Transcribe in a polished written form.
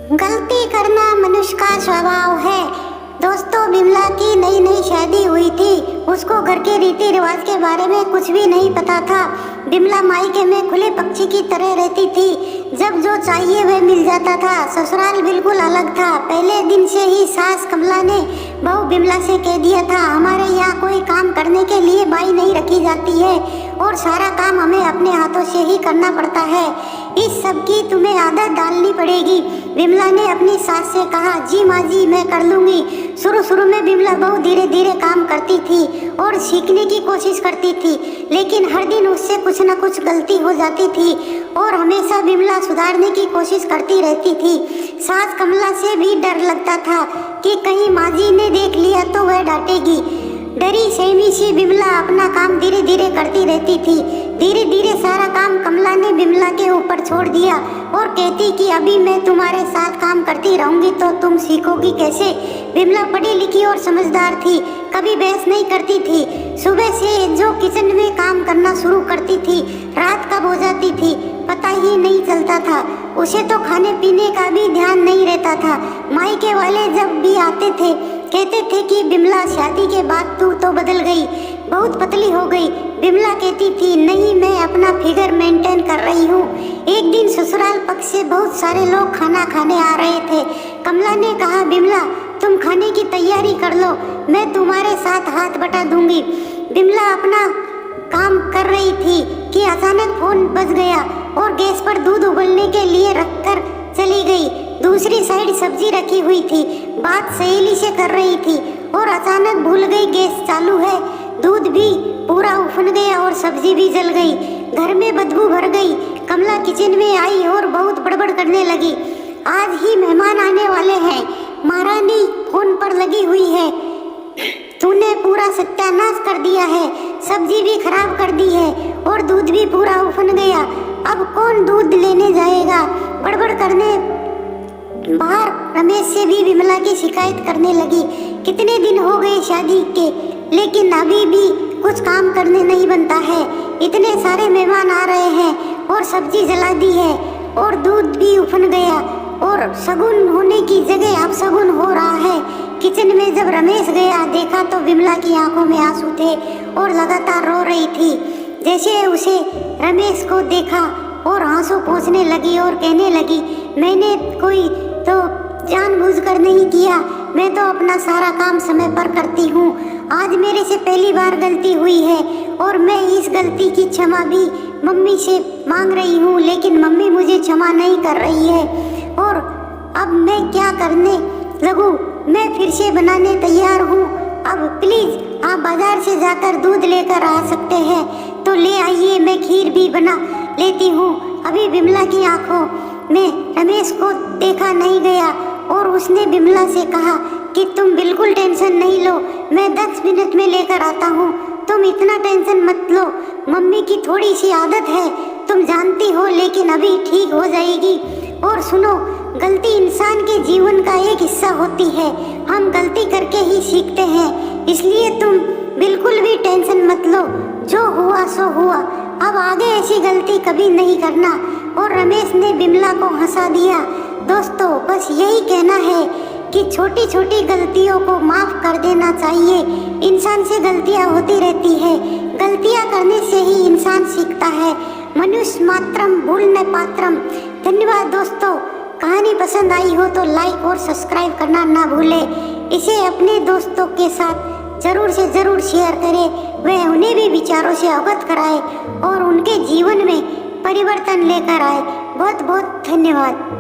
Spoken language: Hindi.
गलती करना मनुष्य का स्वभाव है। दोस्तों, बिमला की नई नई शादी हुई थी। उसको घर के रीति रिवाज के बारे में कुछ भी नहीं पता था। बिमला मायके में खुले पक्षी की तरह रहती थी। जब जो चाहिए वह मिल जाता था। ससुराल बिल्कुल अलग था। पहले दिन से ही सास कमला ने बहू बिमला से कह दिया था, हमारे यहाँ कोई काम करने के लिए बाई नहीं रखी जाती है और सारा काम हमें अपने हाथों से ही करना पड़ता है। इस सब की तुम्हें आदत डालनी पड़ेगी। बिमला ने अपनी सास से कहा, जी माँ जी, मैं कर लूँगी। शुरू में बिमला बहुत धीरे धीरे काम करती थी और सीखने की कोशिश करती थी, लेकिन हर दिन उससे कुछ न कुछ गलती हो जाती थी और हमेशा बिमला सुधारने की कोशिश करती रहती थी। सास कमला से भी डर लगता था कि कहीं माँ जी ने देख लिया तो वह डांटेगी। डरी सहमी सी बिमला अपना काम धीरे धीरे करती रहती थी। धीरे धीरे सारा काम कमला ने बिमला के ऊपर छोड़ दिया और कहती कि अभी मैं तुम्हारे साथ काम करती रहूंगी तो तुम सीखोगी कैसे। बिमला पढ़ी लिखी और समझदार थी, कभी बहस नहीं करती थी। सुबह से जो किचन में काम करना शुरू करती थी, रात कब हो जाती थी पता ही नहीं चलता था। उसे तो खाने पीने का भी ध्यान नहीं रहता था। मायके वाले जब भी आते थे कहते थे कि बिमला शादी के बाद तू तो बदल गई, बहुत पतली हो गई। बिमला कहती थी, नहीं, मैं अपना फिगर मेंटेन कर रही हूँ। एक दिन ससुराल पक्ष से बहुत सारे लोग खाना खाने आ रहे थे। कमला ने कहा, बिमला तुम खाने की तैयारी कर लो, मैं तुम्हारे साथ हाथ बटा दूंगी। बिमला अपना काम कर रही थी कि अचानक फोन बज गया और गैस पर दूध उबलने के लिए रखकर चली गई। दूसरी साइड सब्जी रखी हुई थी। बात सहेली से कर रही थी और अचानक भूल गई गैस चालू है। दूध भी पूरा उफन गया और सब्जी भी जल गई। घर में बदबू भर गई। कमला किचन में आई और बहुत बड़बड़ करने लगी। आज ही मेहमान आने वाले हैं, महारानी फोन पर लगी हुई है, तूने पूरा सत्यानाश कर दिया है, सब्जी भी खराब कर दी है और दूध भी पूरा उफन गया। अब कौन दूध लेने जाएगा। बड़बड़ करने बाहर रमेश से भी बिमला की शिकायत करने लगी। कितने दिन हो गए शादी के, लेकिन अभी भी कुछ काम करने नहीं बनता है। इतने सारे मेहमान आ रहे हैं और सब्जी जला दी है और दूध भी उफन गया और शगुन होने की जगह अब शगुन हो रहा है। किचन में जब रमेश गया देखा तो बिमला की आंखों में आंसू थे और लगातार रो रही थी। जैसे उसे रमेश को देखा और आंसू पोंछने लगी और कहने लगी, मैंने कोई तो जानबूझकर नहीं किया, मैं तो अपना सारा काम समय पर करती हूँ। आज मेरे से पहली बार गलती हुई है और मैं इस गलती की क्षमा भी मम्मी से मांग रही हूँ, लेकिन मम्मी मुझे क्षमा नहीं कर रही है और अब मैं क्या करने लगूँ। मैं फिर से बनाने तैयार हूँ। अब प्लीज़ आप बाजार से जाकर दूध लेकर आ सकते हैं तो ले आइए, मैं खीर भी बना लेती हूँ। अभी बिमला की आंखों में रमेश को देखा नहीं गया और उसने बिमला से कहा कि तुम बिल्कुल टेंशन नहीं लो, मैं 10 मिनट में लेकर आता हूँ, तुम इतना टेंशन मत लो। मम्मी की थोड़ी सी आदत है, तुम जानती हो, लेकिन अभी ठीक हो जाएगी। और सुनो, गलती इंसान के जीवन का एक हिस्सा होती है, हम गलती करके ही सीखते हैं, इसलिए तुम बिल्कुल भी टेंशन मत लो। जो हुआ सो हुआ, अब आगे ऐसी गलती कभी नहीं करना। और रमेश ने बिमला को हंसा दिया। दोस्तों, बस यही कहना है कि छोटी छोटी गलतियों को माफ़ कर देना चाहिए। इंसान से गलतियां होती रहती है, गलतियां करने से ही इंसान सीखता है। मनुष्य मात्रम भूलने पात्रम। धन्यवाद दोस्तों। कहानी पसंद आई हो तो लाइक और सब्सक्राइब करना ना भूलें। इसे अपने दोस्तों के साथ ज़रूर से ज़रूर शेयर करें, वह उन्हें भी विचारों से अवगत कराए और उनके जीवन में परिवर्तन लेकर आए। बहुत बहुत धन्यवाद।